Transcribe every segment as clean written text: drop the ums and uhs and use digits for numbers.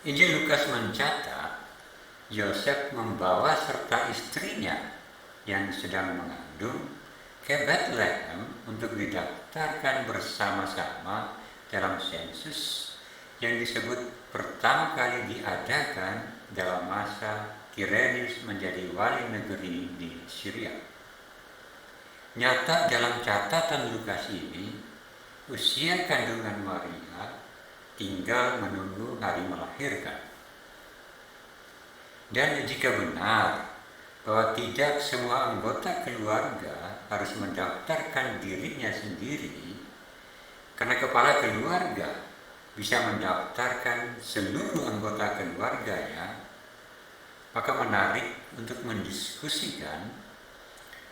Injil Lukas mencatat Yosef membawa serta istrinya yang sedang mengandung ke Bethlehem untuk didaftarkan bersama-sama dalam sensus yang disebut pertama kali diadakan dalam masa Kirenius menjadi wali negeri di Syria. Nyata dalam catatan Lukas ini, usia kandungan Maria tinggal menunggu hari melahirkan. Dan jika benar bahwa tidak semua anggota keluarga harus mendaftarkan dirinya sendiri, karena kepala keluarga bisa mendaftarkan seluruh anggota keluarganya, maka menarik untuk mendiskusikan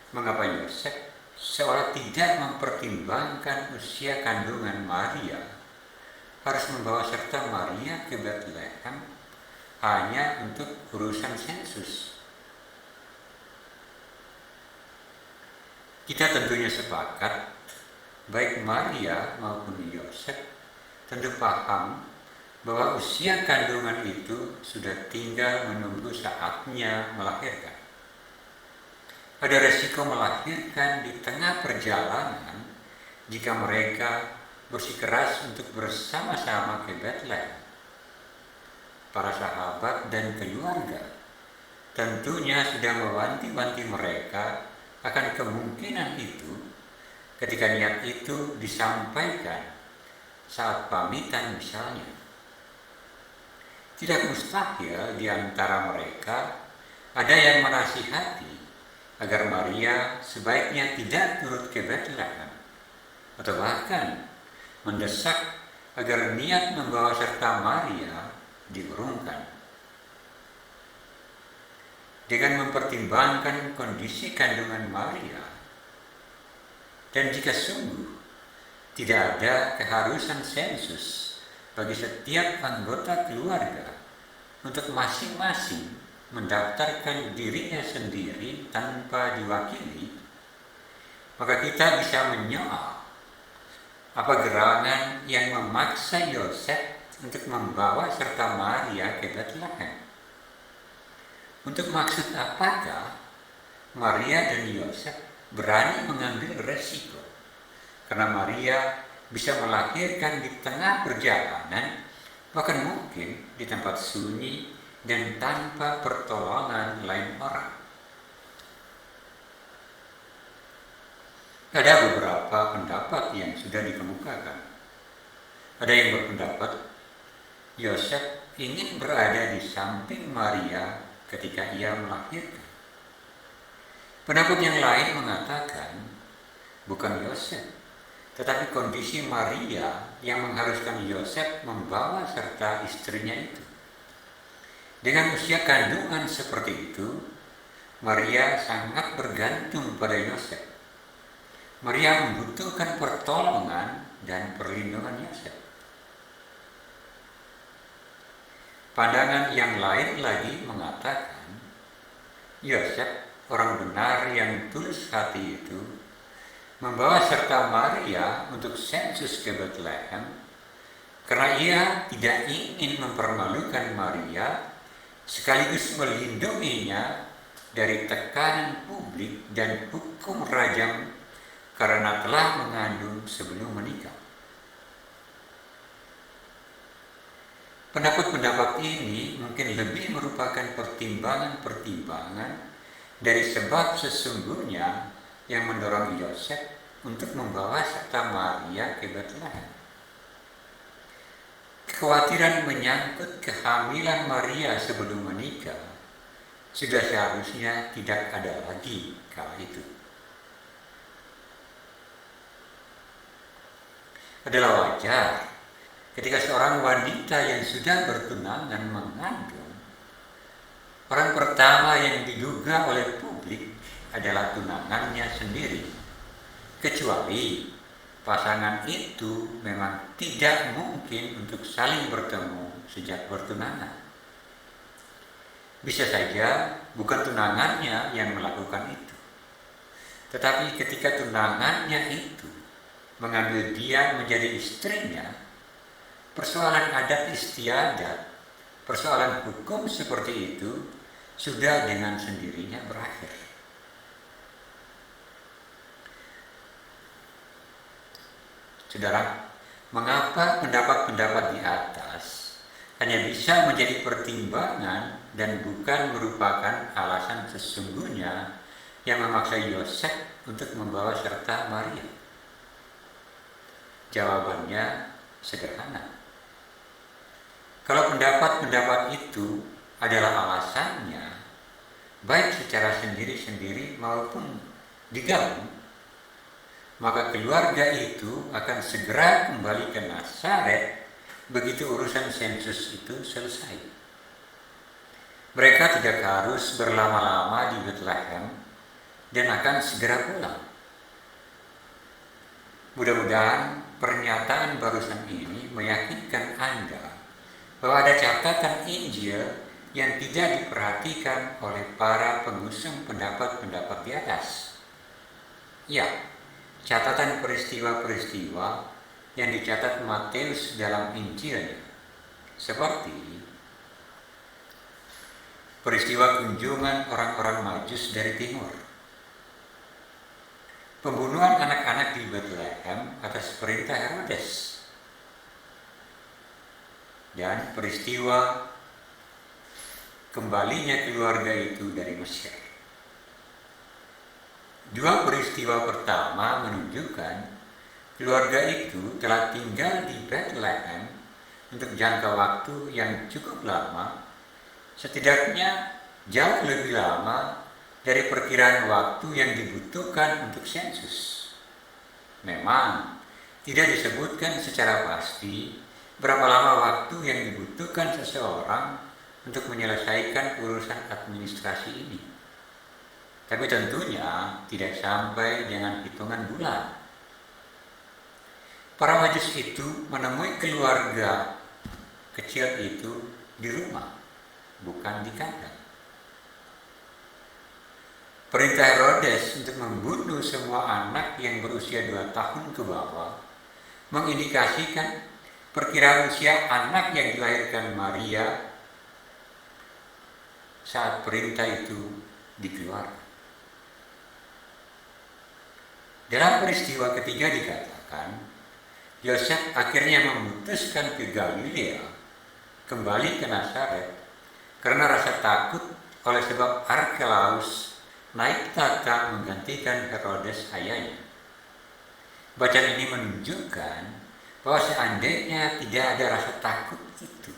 mengapa Yosef seolah tidak mempertimbangkan usia kandungan Maria harus membawa serta Maria ke Bethlehem hanya untuk urusan sensus. Kita tentunya sepakat, baik Maria maupun Yosef tentu paham bahwa usia kandungan itu sudah tinggal menunggu saatnya melahirkan. Ada resiko melahirkan di tengah perjalanan jika mereka bersikeras untuk bersama-sama ke Bethlehem. Para sahabat dan keluarga tentunya sudah mewanti-wanti mereka akan kemungkinan itu ketika niat itu disampaikan saat pamitan misalnya. Tidak mustahil di antara mereka ada yang menasihati agar Maria sebaiknya tidak turut ke Bethlehem, atau bahkan mendesak agar niat membawa serta Maria diurungkan. Dengan mempertimbangkan kondisi kandungan Maria, dan jika sungguh tidak ada keharusan sensus bagi setiap anggota keluarga untuk masing-masing mendaftarkan dirinya sendiri tanpa diwakili, maka kita bisa menyoal apa gerangan yang memaksa Yosef untuk membawa serta Maria ke Bethlehem. Untuk maksud apakah Maria dan Yosef berani mengambil resiko? Karena Maria bisa melahirkan di tengah perjalanan, bahkan mungkin di tempat sunyi dan tanpa pertolongan lain orang. Ada beberapa pendapat yang sudah dikemukakan. Ada yang berpendapat Yosef ingin berada di samping Maria ketika ia melahirkan. Pendapat yang lain mengatakan bukan Yosef, tetapi kondisi Maria yang mengharuskan Yosef membawa serta istrinya itu. Dengan usia kandungan seperti itu, Maria sangat bergantung pada Yosef. Maria membutuhkan pertolongan dan perlindungan Yosef. Pandangan yang lain lagi mengatakan Yosef, orang benar yang tulus hati itu, membawa serta Maria untuk sensus ke Bethlehem karena ia tidak ingin mempermalukan Maria sekaligus melindunginya dari tekanan publik dan hukum rajam karena telah mengandung sebelum menikah. Pendapat-pendapat ini mungkin lebih merupakan pertimbangan-pertimbangan dari sebab sesungguhnya yang mendorong Yosef untuk membawa serta Maria ke Bethlehem. Kekhawatiran menyangkut kehamilan Maria sebelum menikah sudah seharusnya tidak ada lagi kala itu. Adalah wajar ketika seorang wanita yang sudah bertunangan mengandung, orang pertama yang diduga oleh publik adalah tunangannya sendiri, kecuali pasangan itu memang tidak mungkin untuk saling bertemu sejak bertunangan. Bisa saja bukan tunangannya yang melakukan itu, tetapi ketika tunangannya itu mengambil dia menjadi istrinya, persoalan adat istiadat persoalan hukum seperti itu sudah dengan sendirinya berakhir. Saudara, mengapa pendapat-pendapat di atas hanya bisa menjadi pertimbangan dan bukan merupakan alasan sesungguhnya yang memaksa Yosef untuk membawa serta Maria? Jawabannya sederhana. Kalau pendapat-pendapat itu adalah alasannya, baik secara sendiri-sendiri maupun digabung, maka keluarga itu akan segera kembali ke Nazaret begitu urusan sensus itu selesai. Mereka tidak harus berlama-lama di Bethlehem dan akan segera pulang. Mudah-mudahan pernyataan barusan ini meyakinkan Anda bahwa ada catatan Injil yang tidak diperhatikan oleh para pengusung pendapat-pendapat di atas. Ya, catatan peristiwa-peristiwa yang dicatat Matius dalam Injilnya, seperti peristiwa kunjungan orang-orang Majus dari timur, pembunuhan anak-anak di Bethlehem atas perintah Herodes, dan peristiwa kembalinya keluarga itu dari Mesir. Dua peristiwa pertama menunjukkan keluarga itu telah tinggal di Bethlehem untuk jangka waktu yang cukup lama, setidaknya jauh lebih lama dari perkiraan waktu yang dibutuhkan untuk sensus. Memang tidak disebutkan secara pasti berapa lama waktu yang dibutuhkan seseorang untuk menyelesaikan urusan administrasi ini. Tapi tentunya tidak sampai dengan hitungan bulan. Para Majus itu menemui keluarga kecil itu di rumah, bukan di kandang. Perintah Herodes untuk membunuh semua anak yang berusia 2 tahun ke bawah mengindikasikan perkiraan usia anak yang dilahirkan Maria saat perintah itu dikeluarkan. Dalam peristiwa ketiga dikatakan, Yosef akhirnya memutuskan ke Galilea, kembali ke Nazaret, karena rasa takut oleh sebab Arkelaus naik tahta menggantikan Herodes ayahnya. Bacaan ini menunjukkan bahwa seandainya tidak ada rasa takut itu,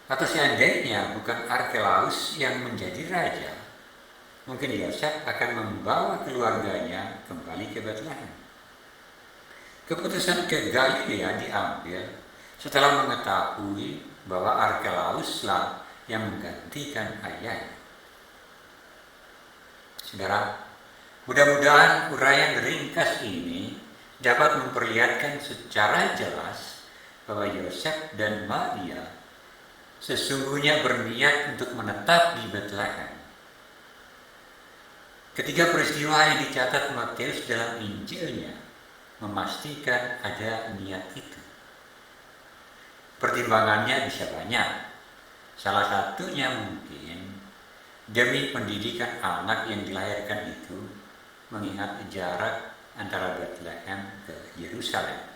atau seandainya bukan Arkelaus yang menjadi raja, mungkin Yosef akan membawa keluarganya kembali ke Bethlehem. Keputusan ke Galilea diambil setelah mengetahui bahwa Arkelauslah yang menggantikan ayahnya. Saudara, mudah-mudahan uraian ringkas ini dapat memperlihatkan secara jelas bahwa Yosef dan Maria sesungguhnya berniat untuk menetap di Bethlehem. Ketiga peristiwa yang dicatat Matius dalam Injilnya memastikan ada niat itu. Pertimbangannya bisa banyak. Salah satunya mungkin demi pendidikan anak yang dilahirkan itu, mengingat jarak antara Bethlehem ke Yerusalem.